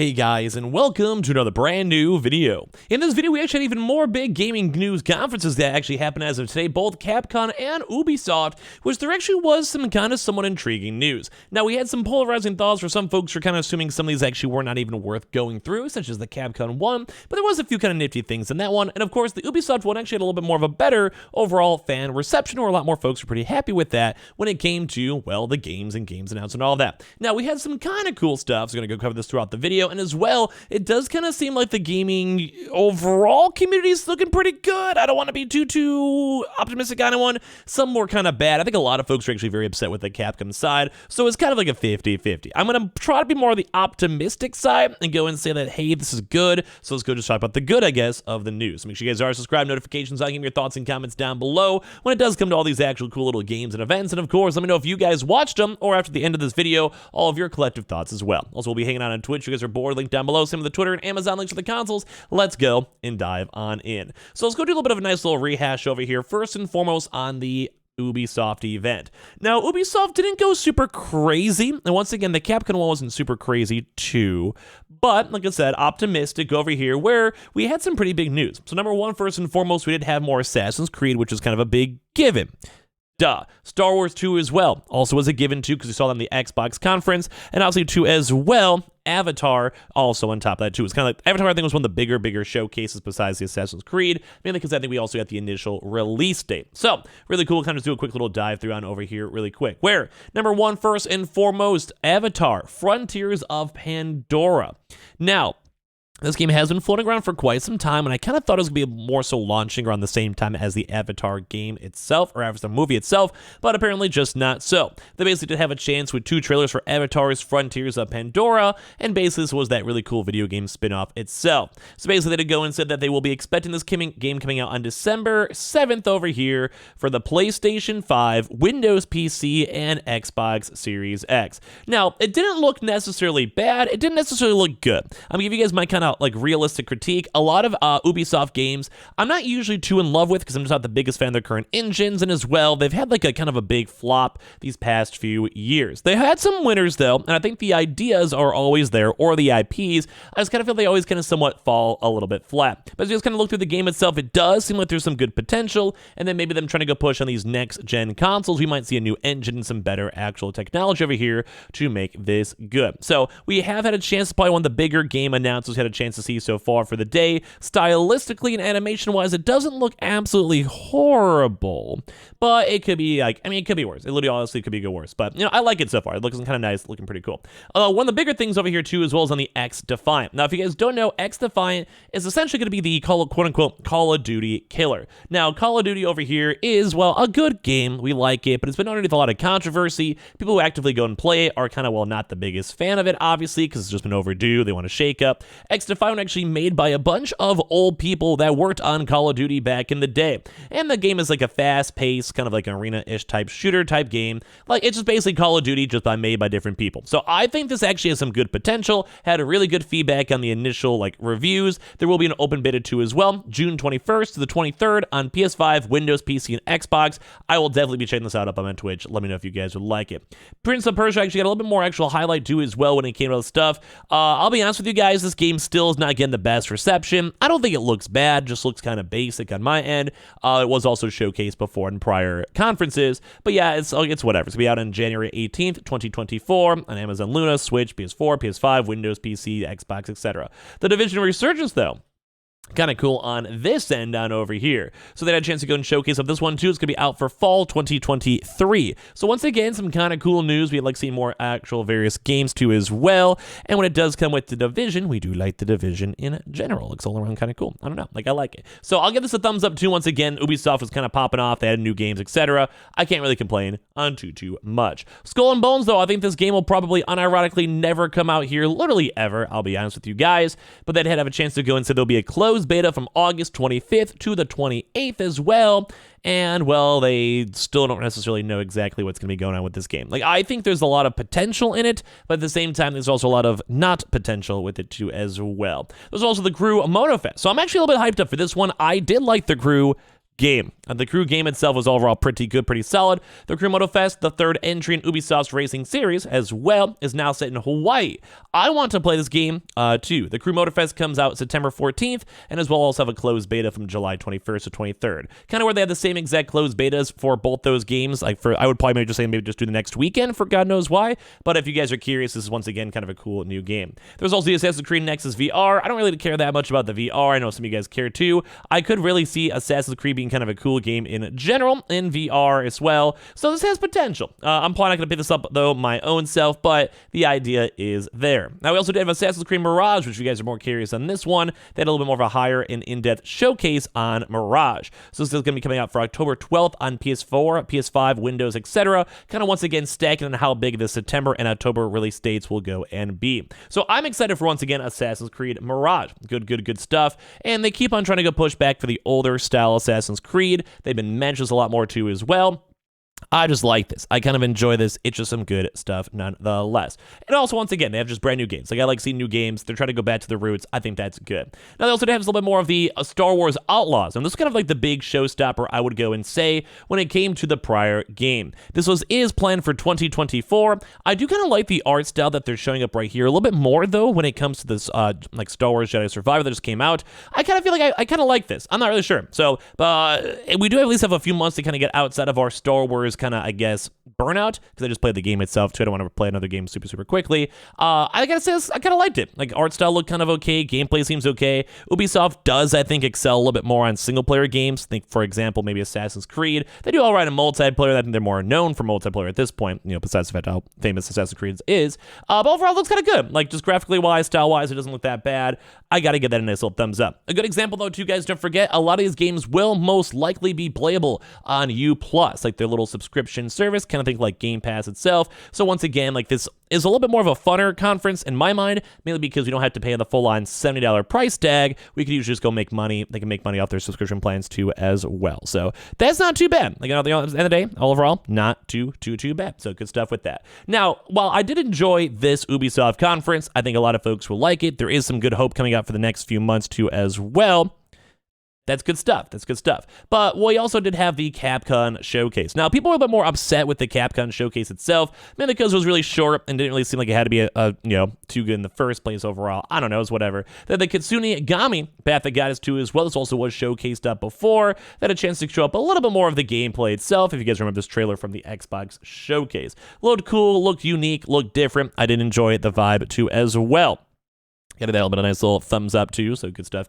Hey guys, and welcome to another brand new video. In this video, we actually had even more big gaming news conferences that actually happened as of today, both Capcom and Ubisoft, which there actually was some kind of somewhat intriguing news. Now, we had some polarizing thoughts for some folks who are kind of assuming some of these actually were not even worth going through, such as the Capcom one, but there was a few kind of nifty things in that one, and of course, the Ubisoft one actually had a little bit more of a better overall fan reception, or a lot more folks were pretty happy with that when it came to, well, the games announced and all that. Now, we had some kind of cool stuff, so we're going to go cover this throughout the video. And as well, it does kind of seem like the gaming overall community is looking pretty good. I don't want to be too optimistic on one. Some were kind of bad. I think a lot of folks are actually very upset with the Capcom side, so it's kind of like a 50-50. I'm going to try to be more on the optimistic side and go and say that, hey, this is good, so let's go just talk about the good, I guess, of the news. So make sure you guys are subscribed, notifications on, give me your thoughts and comments down below when it does come to all these actual cool little games and events. And of course, let me know if you guys watched them, or after the end of this video, all of your collective thoughts as well. Also, we'll be hanging out on Twitch. If you guys are bored, link down below. Same with the Twitter and Amazon links for the consoles. Let's go and dive on in. So let's go do a little bit of a nice little rehash over here. First and foremost on the Ubisoft event. Now, Ubisoft didn't go super crazy, and once again, the Capcom one wasn't super crazy too, but like I said, optimistic over here where we had some pretty big news. So number one, first and foremost, we did have more Assassin's Creed, which is kind of a big given. Duh. Star Wars 2 as well, also was a given too, because we saw that in the Xbox conference, and obviously 2 as well. Avatar also on top of that too. It's kind of like Avatar, I think, was one of the bigger showcases besides the Assassin's Creed, mainly because I think we also got the initial release date. So really cool. Kind of do a quick little dive through on over here really quick. Where number one, first and foremost, Avatar: Frontiers of Pandora. Now, this game has been floating around for quite some time, and I kind of thought it was going to be more so launching around the same time as the Avatar game itself, or as the movie itself, but apparently just not so. They basically did have a chance with 2 trailers for Avatar's Frontiers of Pandora, and basically this was that really cool video game spin-off itself. So basically they did go and said that they will be expecting this game coming out on December 7th over here for the PlayStation 5, Windows PC, and Xbox Series X. Now, it didn't look necessarily bad, it didn't necessarily look good. I'm going to give you guys my kind of like realistic critique. A lot of Ubisoft games I'm not usually too in love with because I'm just not the biggest fan of their current engines, and as well they've had like a kind of a big flop these past few years. They had some winners though, and I think the ideas are always there, or the IPs. I just kind of feel they always kind of somewhat fall a little bit flat. But as you just kind of look through the game itself, it does seem like there's some good potential, and then maybe them trying to go push on these next gen consoles, we might see a new engine and some better actual technology over here to make this good. So we have had a chance, probably one of the bigger game announcements we had a chance to see so far for the day. Stylistically and animation wise, it doesn't look absolutely horrible, but it could be like, I mean, it could be worse. It literally honestly could be good worse, but you know, I like it so far. It looks kind of nice, looking pretty cool. One of the bigger things over here too, as well as on the X Defiant. Now, if you guys don't know, X Defiant is essentially going to be the quote unquote Call of Duty killer. Now, Call of Duty over here is, well, a good game. We like it, but it's been underneath a lot of controversy. People who actively go and play it are kind of, well, not the biggest fan of it, obviously, because it's just been overdue. They want to shake up. X Defiant actually made by a bunch of old people that worked on Call of Duty back in the day. And the game is like a fast-paced, kind of like an arena-ish type shooter type game. Like, it's just basically Call of Duty just made by different people. So I think this actually has some good potential. Had a really good feedback on the initial like reviews. There will be an open beta 2 as well, June 21st to the 23rd on PS5, Windows, PC, and Xbox. I will definitely be checking this out up on my Twitch. Let me know if you guys would like it. Prince of Persia actually got a little bit more actual highlight too as well when it came to the stuff. I'll be honest with you guys, this game still is not getting the best reception. I don't think it looks bad, just looks kind of basic on my end. It was also showcased before in prior conferences, but yeah, it's whatever. It's gonna be out on January 18th, 2024 on Amazon Luna, Switch, PS4, PS5, Windows, PC, Xbox, etc. The Division Resurgence though, kind of cool on this end on over here. So they had a chance to go and showcase up this one too. It's going to be out for fall 2023. So once again, some kind of cool news. We'd like seeing more actual various games too as well. And when it does come with the Division, we do like the Division in general. Looks all around kind of cool. I don't know. Like, I like it. So I'll give this a thumbs up too. Once again, Ubisoft was kind of popping off. They had new games, etc. I can't really complain on too much. Skull and Bones though, I think this game will probably unironically never come out here, literally ever. I'll be honest with you guys. But they had have a chance to go and say there'll be a closed beta from August 25th to the 28th as well. And, well, they still don't necessarily know exactly what's going to be going on with this game. Like, I think there's a lot of potential in it, but at the same time, there's also a lot of not potential with it, too, as well. There's also the crew Monofest. So I'm actually a little bit hyped up for this one. I did like the crew game. The crew game itself was overall pretty good, pretty solid. The Crew MotoFest, the third entry in Ubisoft's racing series, as well, is now set in Hawaii. I want to play this game too. The Crew MotoFest comes out September 14th, and as well also have a closed beta from July 21st to 23rd. Kind of where they have the same exact closed betas for both those games. I would probably maybe just do the next weekend for God knows why. But if you guys are curious, this is once again kind of a cool new game. There's also the Assassin's Creed Nexus VR. I don't really care that much about the VR. I know some of you guys care too. I could really see Assassin's Creed being kind of a cool game in general in VR as well. So this has potential. I'm probably not going to pick this up though my own self, but the idea is there. Now we also did have Assassin's Creed Mirage, which you guys are more curious on this one. They had a little bit more of a higher and in-depth showcase on Mirage. So this is going to be coming out for October 12th on PS4, PS5, Windows, etc. Kind of once again stacking on how big the September and October release dates will go and be. So I'm excited for once again Assassin's Creed Mirage. Good stuff. And they keep on trying to go push back for the older style Assassin's Creed. They've been mentioned a lot more too as well. I just like this. I kind of enjoy this. It's just some good stuff nonetheless. And also, once again, they have just brand new games. Like, I like seeing new games. They're trying to go back to the roots. I think that's good. Now, they also have a little bit more of the Star Wars Outlaws. And this is kind of like the big showstopper, I would go and say, when it came to the prior game. This is planned for 2024. I do kind of like the art style that they're showing up right here. A little bit more, though, when it comes to this, like, Star Wars Jedi Survivor that just came out. I kind of feel like I kind of like this. I'm not really sure. So, we do at least have a few months to kind of get outside of our Star Wars kind of, I guess, burnout, because I just played the game itself too. I don't want to play another game super quickly. I gotta say, I kind of liked it. Like, art style looked kind of okay, gameplay seems okay. Ubisoft does, I think, excel a little bit more on single player games. Think, for example, maybe Assassin's Creed. They do all right in multiplayer. I think they're more known for multiplayer at this point, you know, besides the fact how famous Assassin's Creed is. But overall, it looks kind of good. Like, just graphically wise, style wise, it doesn't look that bad. I gotta give that a nice little thumbs up. A good example, though, too, guys, don't forget, a lot of these games will most likely be playable on U+, like their little subscription service, kind of think like Game Pass itself. So once again, like, this is a little bit more of a funner conference in my mind, mainly because we don't have to pay the full-on $70 price tag. We could usually just go make money. They can make money off their subscription plans too as well. So that's not too bad. Like, at the end of the day, overall, not too bad. So good stuff with that. Now, while I did enjoy this Ubisoft conference, I think a lot of folks will like it. There is some good hope coming out for the next few months too as well. That's good stuff. But we also did have the Capcom showcase. Now, people were a bit more upset with the Capcom showcase itself, mainly because it was really short and didn't really seem like it had to be too good in the first place overall. I don't know, it's whatever. Then the Kitsune Gami Path of Goddess 2 as well. This also was showcased up before. That had a chance to show up a little bit more of the gameplay itself, if you guys remember this trailer from the Xbox showcase. Looked cool, looked unique, looked different. I did enjoy the vibe too as well. Got that, but a nice little thumbs up too, so good stuff.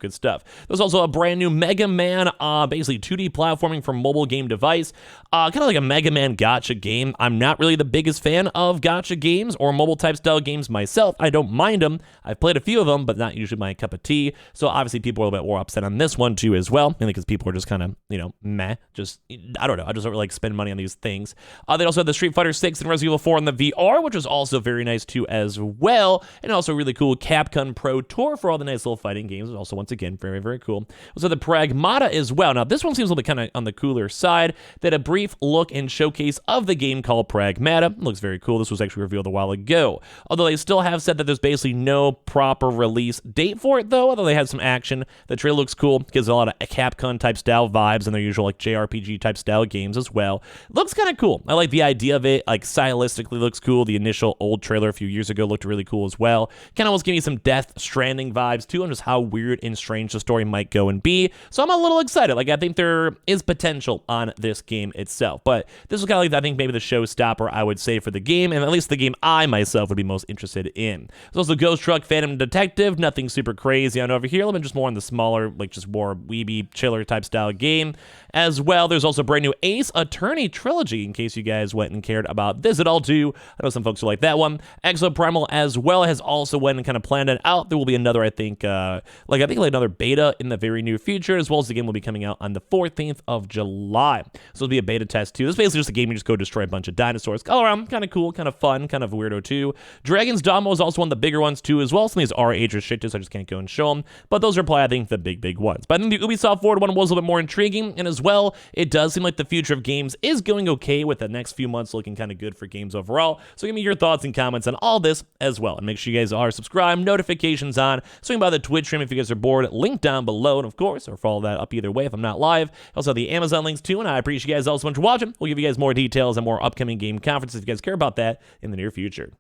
There's also a brand new Mega Man, basically 2D platforming for mobile game device. Kind of like a Mega Man gacha game. I'm not really the biggest fan of gacha games or mobile type style games myself. I don't mind them. I've played a few of them, but not usually my cup of tea. So obviously people are a little bit more upset on this one too as well, mainly because people are just kind of, meh. Just, I don't know. I just don't really like spend money on these things. They also had the Street Fighter 6 and Resident Evil 4 in the VR, which was also very nice too as well. And also really cool Capcom Pro Tour for all the nice little fighting games. Also, once again, very cool. Also, the Pragmata as well. Now, this one seems a little bit kind of on the cooler side. They had a brief look and showcase of the game called Pragmata. Looks very cool. This was actually revealed a while ago. Although they still have said that there's basically no proper release date for it, though. Although they had some action. The trailer looks cool. Gives a lot of Capcom type style vibes and their usual like JRPG type style games as well. Looks kind of cool. I like the idea of it. Like, stylistically looks cool. The initial old trailer a few years ago looked really cool as well. Kind of almost give me some Death Stranding vibes too, and just how weird and strange the story might go and be. So I'm a little excited. Like, I think there is potential on this game itself. But this was kind of like, I think, maybe the showstopper, I would say, for the game, and at least the game I myself would be most interested in. There's also Ghost Truck Phantom Detective. Nothing super crazy on over here. A little bit just more on the smaller, like, just more weeby, chiller type style game. As well, there's also a brand new Ace Attorney trilogy, in case you guys went and cared about this at all too. I know some folks who like that one. Exoprimal as well has also went and kind of planned it out. There will be another, I think another beta in the very near future, as well as the game will be coming out on the 14th of July. So it'll be a beta test too. This is basically just a game you just go destroy a bunch of dinosaurs. All around, kind of cool, kind of fun, kind of weirdo too. Dragon's Dogma is also one of the bigger ones too as well. Some of these are age restricted, so I just can't go and show them. But those are probably, I think, the big ones. But I think the Ubisoft Forward one was a little bit more intriguing, and as well, it does seem like the future of games is going okay, with the next few months looking kind of good for games overall. So give me your thoughts and comments on all this as well. And make sure you guys are subscribed, notifications, notifications on. Swing by the Twitch stream if you guys are bored. Link down below, and of course, or follow that up either way if I'm not live. Also have the Amazon links too, and I appreciate you guys all so much for watching. We'll give you guys more details and more upcoming game conferences if you guys care about that in the near future.